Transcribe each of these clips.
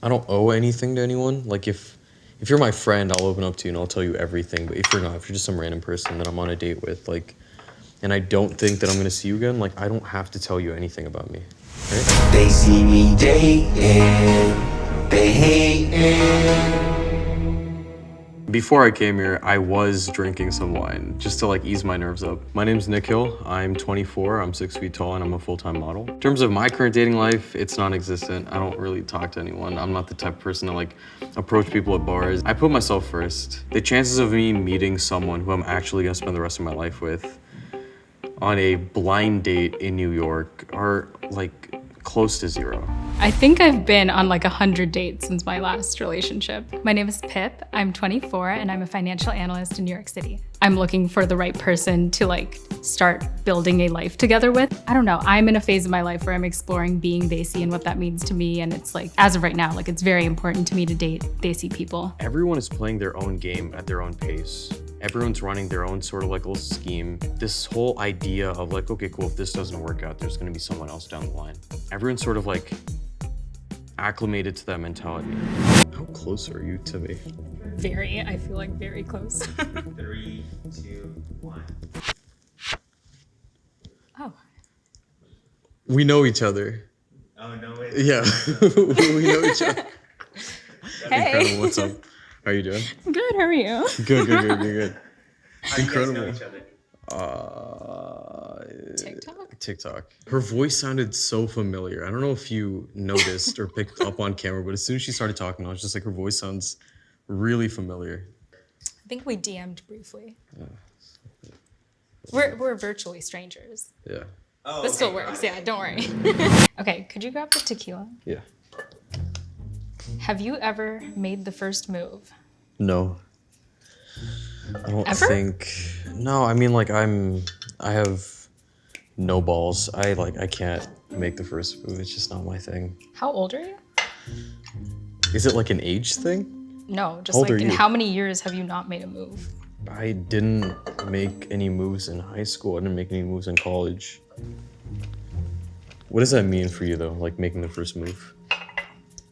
I don't owe anything to anyone. Like if you're my friend, I'll open up to you and I'll tell you everything. But if you're not, if you're just some random person that I'm on a date with, like, and I don't think that I'm gonna see you again, like, I don't have to tell you anything about me. Right? They see me dating, they hating. Before I came here, I was drinking some wine just to like ease my nerves up. My name's Nikhil, I'm 24, I'm 6 feet tall, and I'm a full-time model. In terms of my current dating life, it's non-existent. I don't really talk to anyone. I'm not the type of person to like approach people at bars. I put myself first. The chances of me meeting someone who I'm actually gonna spend the rest of my life with on a blind date in New York are like close to zero. I think I've been on like 100 dates since my last relationship. My name is Pip, I'm 24, and I'm a financial analyst in New York City. I'm looking for the right person to like start building a life together with. I don't know, I'm in a phase of my life where I'm exploring being Desi and what that means to me, and it's like, as of right now, like it's very important to me to date Desi people. Everyone is playing their own game at their own pace. Everyone's running their own sort of like little scheme. This whole idea of like, okay, cool, if this doesn't work out, there's gonna be someone else down the line. Everyone's sort of like acclimated to that mentality. How close are you to me? Very, I feel like very close. 3, 2, 1. Oh. We know each other. Oh, no way. Yeah, we know each other. Hey. Incredible, what's up? How are you doing? Good, how are you? Good. How do you guys know Incredible. each other? TikTok. Her voice sounded so familiar. I don't know if you noticed or picked up on camera, but as soon as she started talking, I was just like, her voice sounds really familiar. I think we DM'd briefly. We're virtually strangers. Yeah. Oh, This still okay, works, got it. yeah, don't worry. Okay, could you grab the tequila? Yeah. Have you ever made the first move? No. I don't Ever? think. No, I mean, like, I have no balls. I can't make the first move. It's just not my thing. How old are you? Is it like an age thing? No, just How old like are in you? how many years have you not made a move? I didn't make any moves in high school. I didn't make any moves in college. What does that mean for you, though? Like making the first move?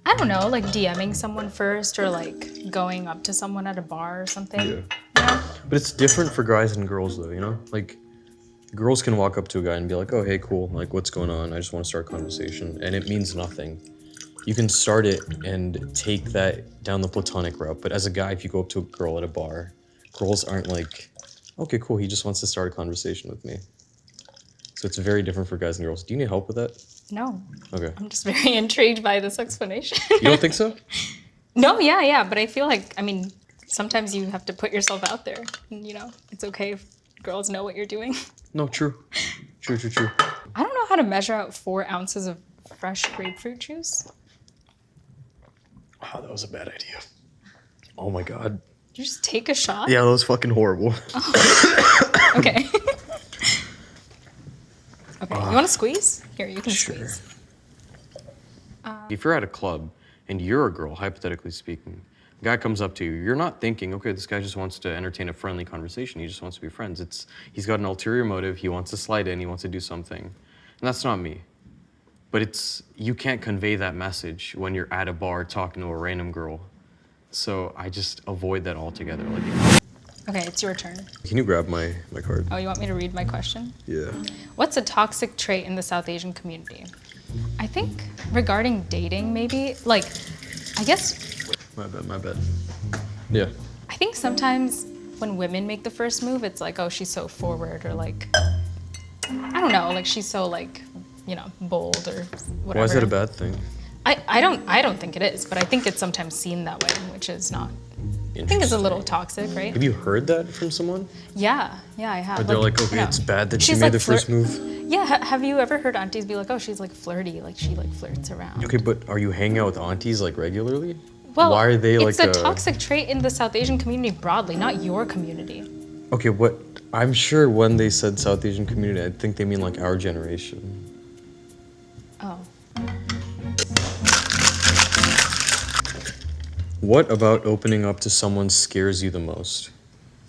I don't know, like DMing someone first or like going up to someone at a bar or something. Yeah. You know? But it's different for guys and girls, though, you know? Like, girls can walk up to a guy and be like, oh, hey, cool. Like, what's going on? I just want to start a conversation. And it means nothing. You can start it and take that down the platonic route. But as a guy, if you go up to a girl at a bar, girls aren't like, okay, cool. He just wants to start a conversation with me. So it's very different for guys and girls. Do you need help with that? No, Okay. I'm just very intrigued by this explanation. You don't think so? No, yeah, but I feel like, I mean, sometimes you have to put yourself out there. And, you know, it's okay if girls know what you're doing. No, true. True. I don't know how to measure out 4 ounces of fresh grapefruit juice. Oh, that was a bad idea. Oh my God. Did you just take a shot? Yeah, that was fucking horrible. Okay. Okay, you want to squeeze? Here, you can Sure. squeeze. If you're at a club and you're a girl, hypothetically speaking, a guy comes up to you, you're not thinking, okay, this guy just wants to entertain a friendly conversation. He just wants to be friends. He's got an ulterior motive. He wants to slide in. He wants to do something. And that's not me. But you can't convey that message when you're at a bar talking to a random girl. So I just avoid that altogether. Like, Okay, it's your turn. can you grab my card? Oh, you want me to read my question? Yeah. What's a toxic trait in the South Asian community? I think regarding dating, maybe, like, I guess, My bad. Yeah. I think sometimes when women make the first move, it's like, oh, she's so forward, or like, I don't know, like she's so like, you know, bold or whatever. Why is that a bad thing? I don't think it is, but I think it's sometimes seen that way, which is not. I think it's a little toxic, right? Have you heard that from someone? Yeah, I have. Or they're like, okay, you know, it's bad that she she's made like the first move? Yeah, have you ever heard aunties be like, oh, she's like flirty, like she like flirts around? Okay, but are you hanging out with aunties like regularly? Well, why are they it's like a toxic trait in the South Asian community broadly, not your community. Okay, what? I'm sure when they said South Asian community, I think they mean like our generation. Oh. What about opening up to someone scares you the most?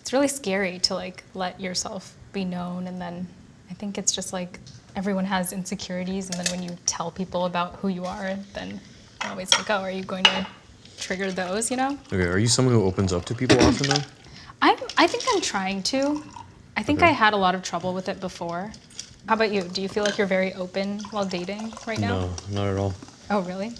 It's really scary to like let yourself be known, and then I think it's just like everyone has insecurities, and then when you tell people about who you are, then I'm always like, oh, are you going to trigger those, you know? Okay, are you someone who opens up to people often though? I think I'm trying to. I think Okay. I had a lot of trouble with it before. How about you? Do you feel like you're very open while dating right now? No, not at all. Oh, really?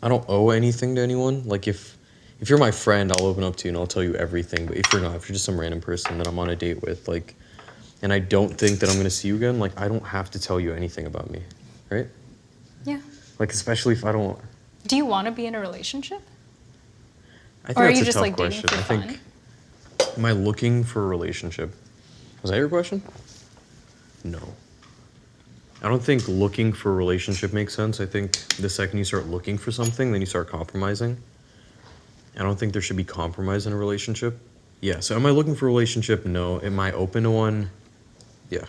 I don't owe anything to anyone. Like if you're my friend, I'll open up to you and I'll tell you everything. But if you're not, if you're just some random person that I'm on a date with, like, and I don't think that I'm gonna see you again, like I don't have to tell you anything about me, right? Yeah. Like especially if I don't. Do you want to be in a relationship? I think Or are that's you a just tough like dating question. for I fun? think. Am I looking for a relationship? Was that your question? No. I don't think looking for a relationship makes sense. I think the second you start looking for something, then you start compromising. I don't think there should be compromise in a relationship. Yeah, so am I looking for a relationship? No. Am I open to one? Yeah.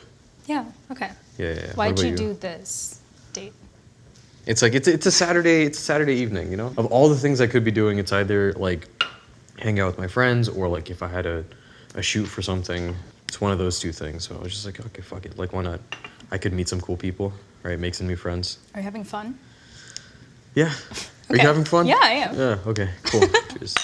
Yeah, okay. Yeah. What Why'd about you do this date? It's like it's a Saturday evening, you know? Of all the things I could be doing, it's either like hang out with my friends or like if I had a shoot for something. It's one of those two things. So I was just like, okay, fuck it. Like why not? I could meet some cool people, right? Make some new friends. Are you having fun? Yeah. Are Okay. you having fun? Yeah, I am. Yeah, okay, cool. Cheers.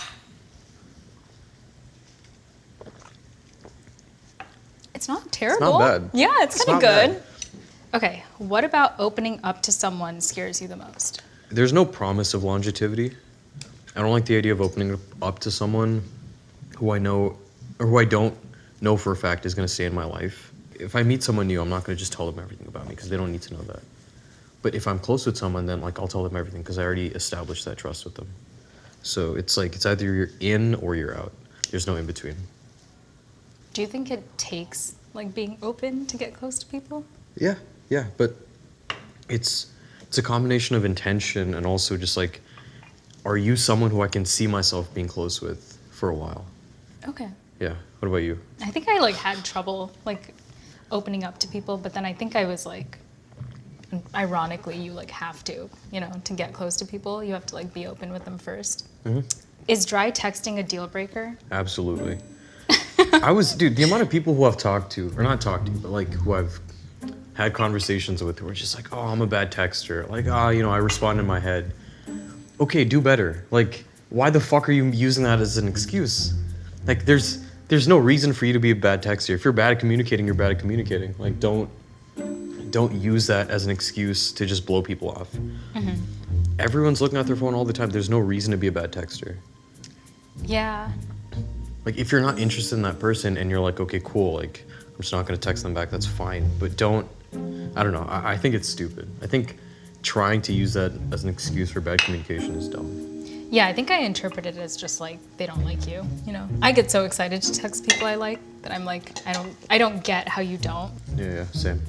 It's not terrible. bad. Yeah, it's It's kind of not good. bad. Okay, what about opening up to someone scares you the most? There's no promise of longevity. I don't like the idea of opening up to someone who I know or who I don't know for a fact is going to stay in my life. If I meet someone new, I'm not going to just tell them everything about me because they don't need to know that. But if I'm close with someone, then like I'll tell them everything because I already established that trust with them. So it's like it's either you're in or you're out. There's no in between. Do you think it takes like being open to get close to people? Yeah, but it's a combination of intention and also just like, are you someone who I can see myself being close with for a while? Okay. Yeah. What about you? I think I like had trouble like opening up to people, but then I think I was like, ironically, you like have to, you know, to get close to people, you have to like be open with them first. Mm-hmm. Is dry texting a deal breaker? Absolutely. Dude, the amount of people who I've talked to, or not talked to, but like who I've had conversations with who are just like, oh, I'm a bad texter. Like, you know, I respond in my head. Okay, do better. Like, why the fuck are you using that as an excuse? Like, there's no reason for you to be a bad texter. If you're bad at communicating, you're bad at communicating. Like, don't use that as an excuse to just blow people off. Mm-hmm. Everyone's looking at their phone all the time. There's no reason to be a bad texter. Yeah. Like, if you're not interested in that person and you're like, okay, cool, like, I'm just not gonna text them back, that's fine. But I don't know, I think it's stupid. I think trying to use that as an excuse for bad communication is dumb. Yeah, I think I interpret it as just like they don't like you, you know. I get so excited to text people I like that I'm like, I don't get how you don't. Yeah, same.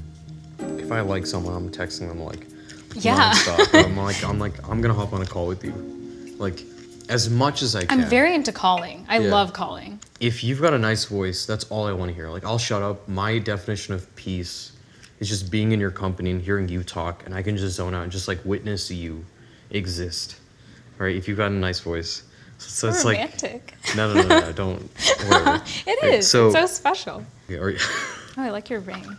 If I like someone, I'm texting them like Yeah. nonstop. I'm gonna hop on a call with you. Like, as much as I can. I'm very into calling. I Yeah. love calling. If you've got a nice voice, that's all I want to hear. Like, I'll shut up. My definition of peace is just being in your company and hearing you talk, and I can just zone out and just like witness you exist. Right? If you've got a nice voice. So it's romantic. like no, don't. Whatever. It Right, is. It's so special. Yeah, Oh, I like your ring.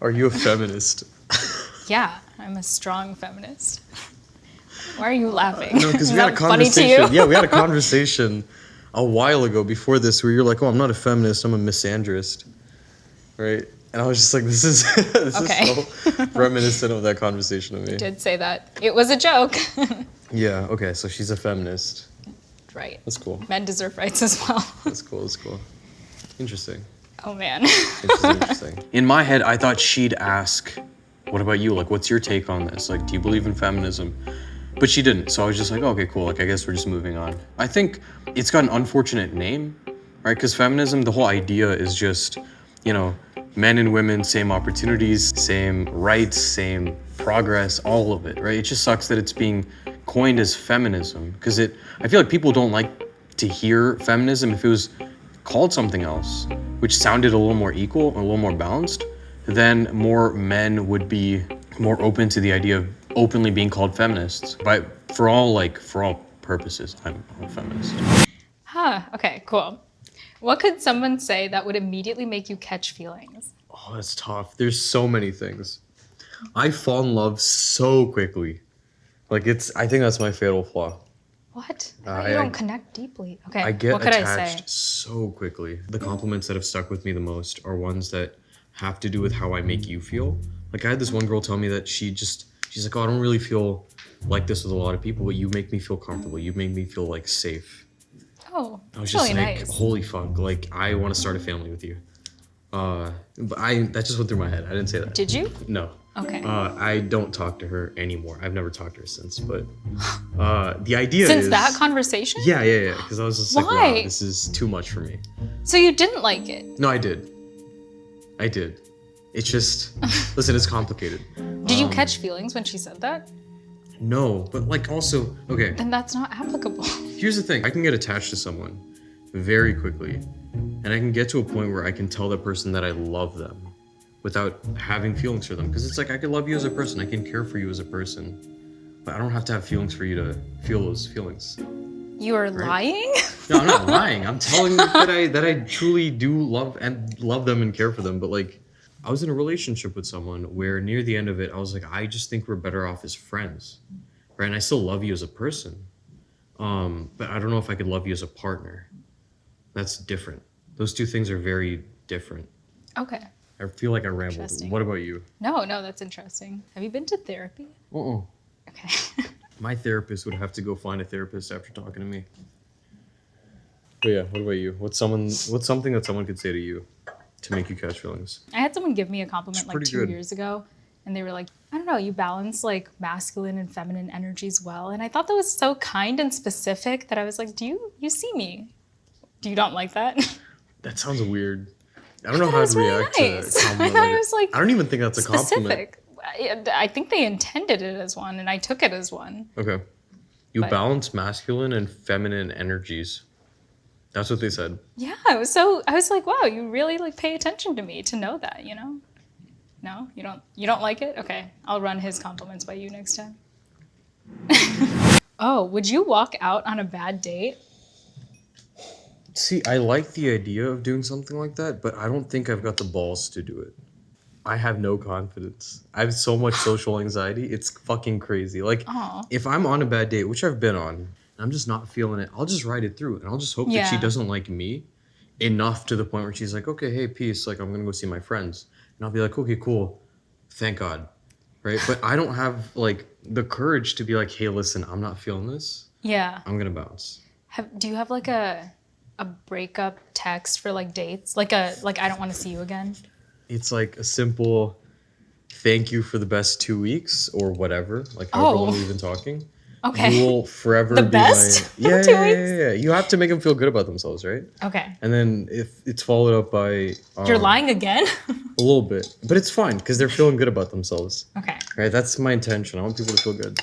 are you a feminist? Yeah, I'm a strong feminist. Why are you laughing? No, because Is we had a that funny to conversation. you? Yeah, we had a conversation a while ago before this where you're like, oh, I'm not a feminist, I'm a misandrist. Right? And I was just like, this is Okay. so reminiscent of that conversation to me. Did say that. It was a joke. Yeah, okay, so she's a feminist. Right. That's cool. Men deserve rights as well. That's cool. Interesting. Oh, man. Interesting. In my head, I thought she'd ask, what about you? Like, what's your take on this? Like, do you believe in feminism? But she didn't, so I was just like, okay, cool, like, I guess we're just moving on. I think it's got an unfortunate name, right? Because feminism, the whole idea is just, you know, men and women, same opportunities, same rights, same progress, all of it, right? It just sucks that it's being coined as feminism, because I feel like people don't like to hear feminism. If it was called something else, which sounded a little more equal, a little more balanced, then more men would be more open to the idea of openly being called feminists. But for all purposes, I'm a feminist. Huh, okay, cool. What could someone say that would immediately make you catch feelings? Oh, that's tough. There's so many things. I fall in love so quickly. Like I think that's my fatal flaw. What? I- You I- don't connect deeply. Okay. I get what could I attached say? so quickly. The compliments that have stuck with me the most are ones that have to do with how I make you feel. Like I had this one girl tell me that she's like, oh, I don't really feel like this with a lot of people, but you make me feel comfortable. You make me feel like safe. Oh, I was that's just really like, nice. holy fuck, like I want to start a family with you. But that just went through my head. I didn't say that. Did you? No. Okay. I don't talk to her anymore. I've never talked to her since, but the idea Since is that conversation? Yeah, because I was just like, Why? wow, this is too much for me. So you didn't like it? No, I did. It's just, listen, it's complicated. Did you catch feelings when she said that? No, but like also, okay, Then that's not applicable. here's the thing. I can get attached to someone very quickly, and I can get to a point where I can tell that person that I love them without having feelings for them. Because it's like, I can love you as a person, I can care for you as a person, but I don't have to have feelings for you to feel those feelings. You are lying? No, I'm not lying. I'm telling you that I truly do love them and care for them. But like, I was in a relationship with someone where near the end of it, I was like, I just think we're better off as friends, right? And I still love you as a person, but I don't know if I could love you as a partner. That's different. Those two things are very different. Okay. I feel like I rambled. Interesting. What about you? No, that's interesting. Have you been to therapy? Uh-uh. Okay. My therapist would have to go find a therapist after talking to me. But yeah, what about you? What's something that someone could say to you to make you catch feelings? I had someone give me a compliment It's like pretty 2 good. years ago, and they were like, I don't know, you balance like masculine and feminine energies well. And I thought that was so kind and specific that I was like, do you see me? Do you not like that? That sounds weird. I don't know thought how it was to really react nice. to a compliment. I thought it was, like, I don't even think that's a compliment. Specific. I think they intended it as one, and I took it as one. Okay. You But- balance masculine and feminine energies. That's what they said. Yeah, I was like, wow, you really like pay attention to me to know that, you know? No, you don't like it? Okay, I'll run his compliments by you next time. Oh, would you walk out on a bad date? See, I like the idea of doing something like that, but I don't think I've got the balls to do it. I have no confidence. I have so much social anxiety. It's fucking crazy. Like, Aw. if I'm on a bad date, which I've been on, and I'm just not feeling it, I'll just ride it through. And I'll just hope that she Yeah. doesn't like me enough to the point where she's like, okay, hey, peace. Like, I'm going to go see my friends. And I'll be like, okay, cool. Thank God. Right? But I don't have, like, the courage to be like, hey, listen, I'm not feeling this. Yeah. I'm going to bounce. Do you have like a breakup text for like dates? Like I don't want to see you again? It's like a simple thank you for the best 2 weeks or whatever. Like, however Oh. long we've been talking. Okay. You will forever The be best? my... Yeah, 2 yeah, weeks? yeah. You have to make them feel good about themselves, right? Okay. And then if it's followed up by... You're lying again? A little bit. But it's fine, because they're feeling good about themselves. Okay. Right? That's my intention. I want people to feel good.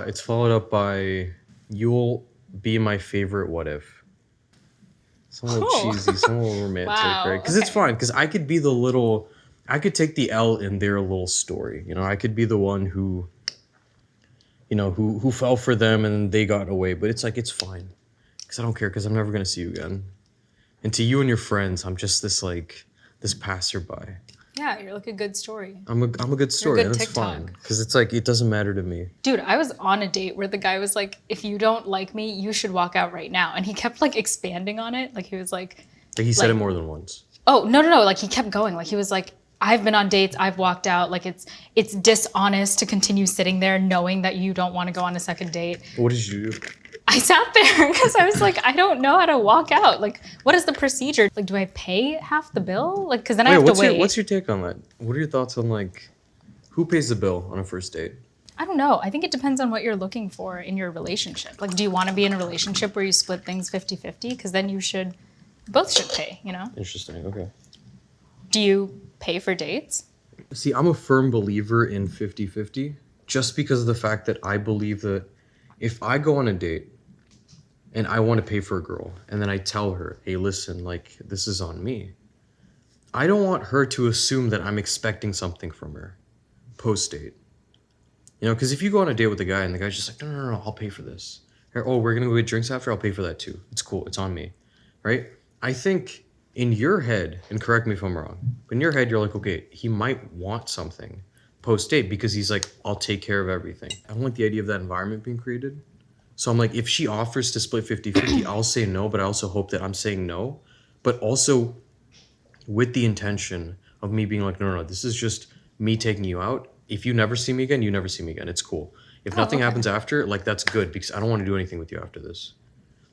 It's followed up by, you'll be my favorite what if. Some little Oh. cheesy, some little romantic, Wow, right? Because it's okay. fine, because I could be I could take the L in their little story. You know, I could be the one who, you know, who fell for them and they got away. But it's like, it's fine. Because I don't care, because I'm never going to see you again. And to you and your friends, I'm just this passerby. Yeah, you're like a good story. I'm a good story, good and it's TikTok. fine. Because it's like, it doesn't matter to me. Dude, I was on a date where the guy was like, if you don't like me, you should walk out right now. And he kept like expanding on it. Like he was like, Like, he said Like- it more than once. oh, no. Like he kept going. Like he was like, I've been on dates, I've walked out. Like it's dishonest to continue sitting there knowing that you don't want to go on a second date. What did you do? I sat there because I was like, I don't know how to walk out. Like, what is the procedure? Like, do I pay half the bill? Like, because then I have to wait. What's your take on that? What are your thoughts on, like, who pays the bill on a first date? I don't know. I think it depends on what you're looking for in your relationship. Like, do you want to be in a relationship where you split things 50-50? Because then both should pay, you know? Interesting, okay. Do you pay for dates? See, I'm a firm believer in 50-50 just because of the fact that I believe that if I go on a date and I want to pay for a girl and then I tell her, hey, listen, like, this is on me, I don't want her to assume that I'm expecting something from her post-date. You know, because if you go on a date with a guy and the guy's just like, no, I'll pay for this. Or, oh, we're going to go get drinks after, I'll pay for that too. It's cool, it's on me, right? I think in your head, and correct me if I'm wrong, but in your head, you're like, okay, he might want something post-date because he's like, I'll take care of everything. I don't like the idea of that environment being created. So I'm like, if she offers to split 50-50, I'll say no, but I also hope that I'm saying no. But also with the intention of me being like, no, this is just me taking you out. If you never see me again, you never see me again. It's cool. If nothing happens after, like, that's good because I don't want to do anything with you after this.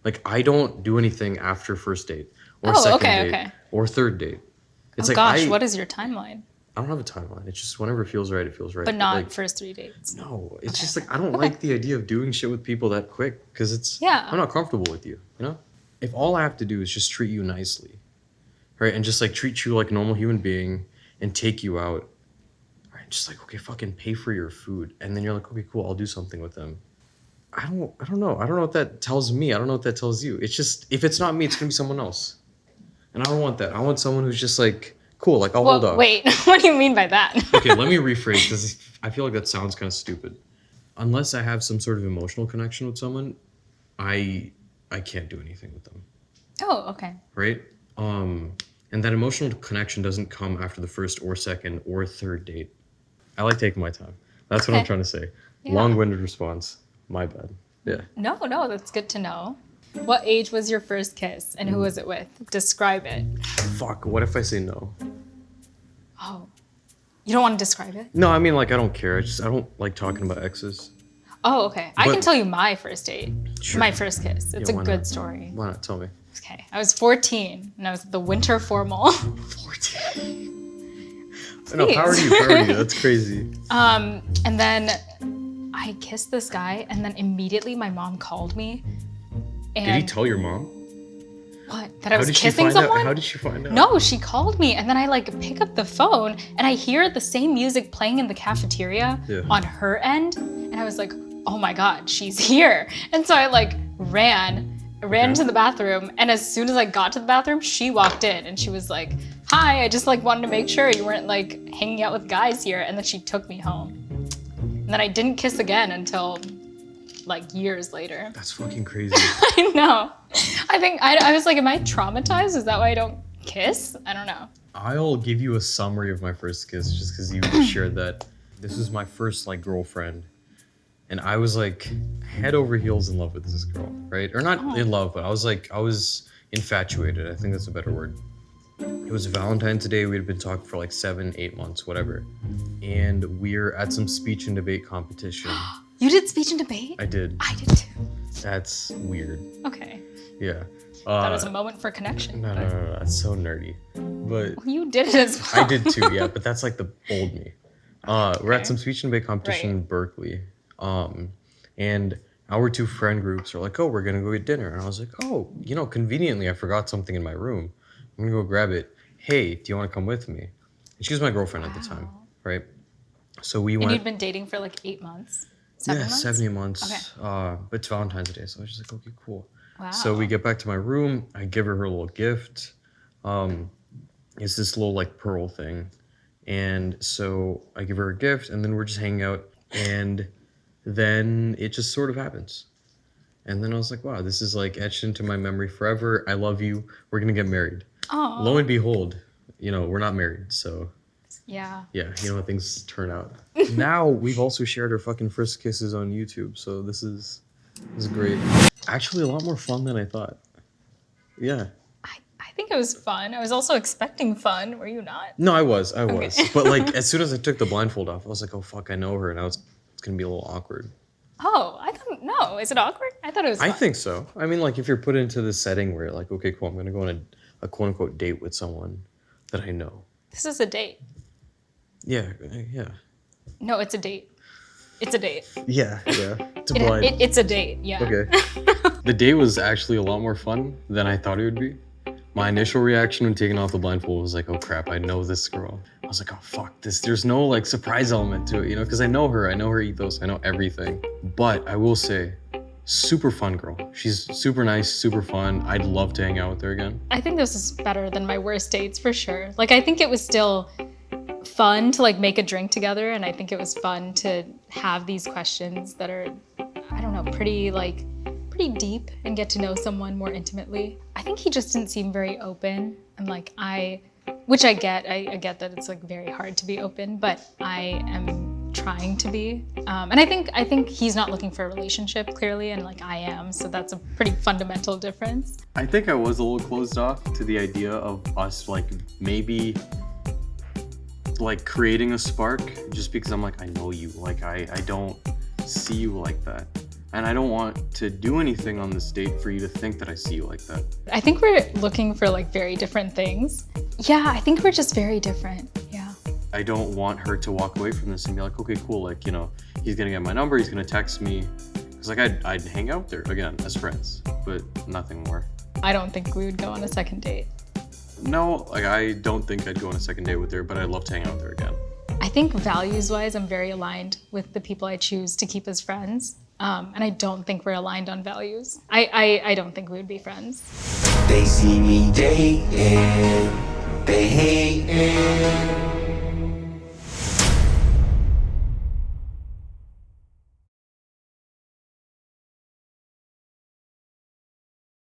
Like, I don't do anything after first date or second date or third date. It's what is your timeline? I don't have a timeline. It's just whenever it feels right, it feels right. But not like, first 3 dates. No, it's just like I don't like the idea of doing shit with people that quick because it's I'm not comfortable with you, you know? If all I have to do is just treat you nicely, right? And just like treat you like a normal human being and take you out, right? Just like, okay, fucking pay for your food. And then you're like, okay, cool, I'll do something with them. I don't know. I don't know what that tells me. I don't know what that tells you. It's just, if it's not me, it's gonna be someone else. And I don't want that. I want someone who's just like, cool, like I'll hold off. Wait, what do you mean by that? Okay, let me rephrase because I feel like that sounds kind of stupid. Unless I have some sort of emotional connection with someone, I can't do anything with them. Oh, okay. Right? And that emotional connection doesn't come after the first or second or third date. I like taking my time. That's what I'm trying to say. Yeah. Long-winded response. My bad. Yeah. No, that's good to know. What age was your first kiss and who was it with? Describe it. Fuck, what if I say no? Oh. You don't want to describe it? No, I mean, like, I don't care. I don't like talking about exes. Oh, okay. I can tell you my first date. Sure. My first kiss. It's a good story. Why not? Tell me. Okay. I was 14 and I was at the winter formal. 14? No, how are you? That's crazy. And then I kissed this guy and then immediately my mom called me. And did he tell your mom? What? That I was kissing someone? How did she find out? No, she called me and then I like pick up the phone and I hear the same music playing in the cafeteria on her end. And I was like, oh my God, she's here. And so I like ran into the bathroom. And as soon as I got to the bathroom, she walked in and she was like, hi, I just like wanted to make sure you weren't like hanging out with guys here. And then she took me home. And then I didn't kiss again until like years later. That's fucking crazy. I know. I think I was like, am I traumatized? Is that why I don't kiss? I don't know. I'll give you a summary of my first kiss just because you shared that. This was my first like girlfriend. And I was like head over heels in love with this girl, right? Or not in love, but I was infatuated. I think that's a better word. It was Valentine's Day. We had been talking for like 7-8 months, whatever. And we're at some speech and debate competition. You did speech and debate? I did. I did too. That's weird. Okay. Yeah. That was a moment for connection. No, that's so nerdy. But well, you did it as well. I did too, yeah, but that's like the old me. We're at some speech and debate competition in Berkeley. And our two friend groups are like, oh, we're gonna go get dinner. And I was like, oh, conveniently I forgot something in my room. I'm gonna go grab it. Hey, do you wanna come with me? And she was my girlfriend at the time, right? So we went. And you'd been dating for like 8 months? 7 months? 7 months. Okay. But it's Valentine's Day, so I was just like, okay, cool. Wow. So we get back to my room. I give her a little gift. It's this little like pearl thing. And so I give her a gift and then we're just hanging out and then it just sort of happens. And then I was like, wow, this is like etched into my memory forever. I love you. We're going to get married. Oh. Lo and behold, we're not married. So yeah, how things turn out. Now we've also shared our fucking first kisses on YouTube. So this is great. Actually, a lot more fun than I thought. Yeah. I think it was fun. I was also expecting fun. Were you not? No, I was. Okay. But like, as soon as I took the blindfold off, I was like, oh, fuck, I know her. Now it's going to be a little awkward. Oh, I thought, no. Is it awkward? I thought it was fun. I think so. I mean, like, if you're put into this setting where you're like, okay, cool, I'm going to go on a quote-unquote date with someone that I know. This is a date. Yeah. No, it's a date. It's a date. Yeah. It's a blind. It's a date, yeah. Okay. The date was actually a lot more fun than I thought it would be. My initial reaction when taking off the blindfold was like, oh crap, I know this girl. I was like, oh fuck this. There's no like surprise element to it, because I know her ethos, I know everything. But I will say, super fun girl. She's super nice, super fun. I'd love to hang out with her again. I think this is better than my worst dates for sure. Like, I think it was still fun to like make a drink together, and I think it was fun to have these questions that are, I don't know, pretty deep and get to know someone more intimately. I think he just didn't seem very open, and like which I get that it's like very hard to be open, but I am trying to be. And I think he's not looking for a relationship clearly, and like I am, so that's a pretty fundamental difference. I think I was a little closed off to the idea of us like maybe like creating a spark, just because I'm like, I know you, like I don't see you like that. And I don't want to do anything on this date for you to think that I see you like that. I think we're looking for like very different things. Yeah, I think we're just very different. Yeah. I don't want her to walk away from this and be like, okay, cool, like, you know, he's gonna get my number, he's gonna text me. Cause like I'd hang out there again as friends, but nothing more. I don't think we would go on a second date. No, like I don't think I'd go on a second date with her, but I'd love to hang out there again. I think values-wise, I'm very aligned with the people I choose to keep as friends. And I don't think we're aligned on values. I don't think we would be friends. They see me dating, they hating.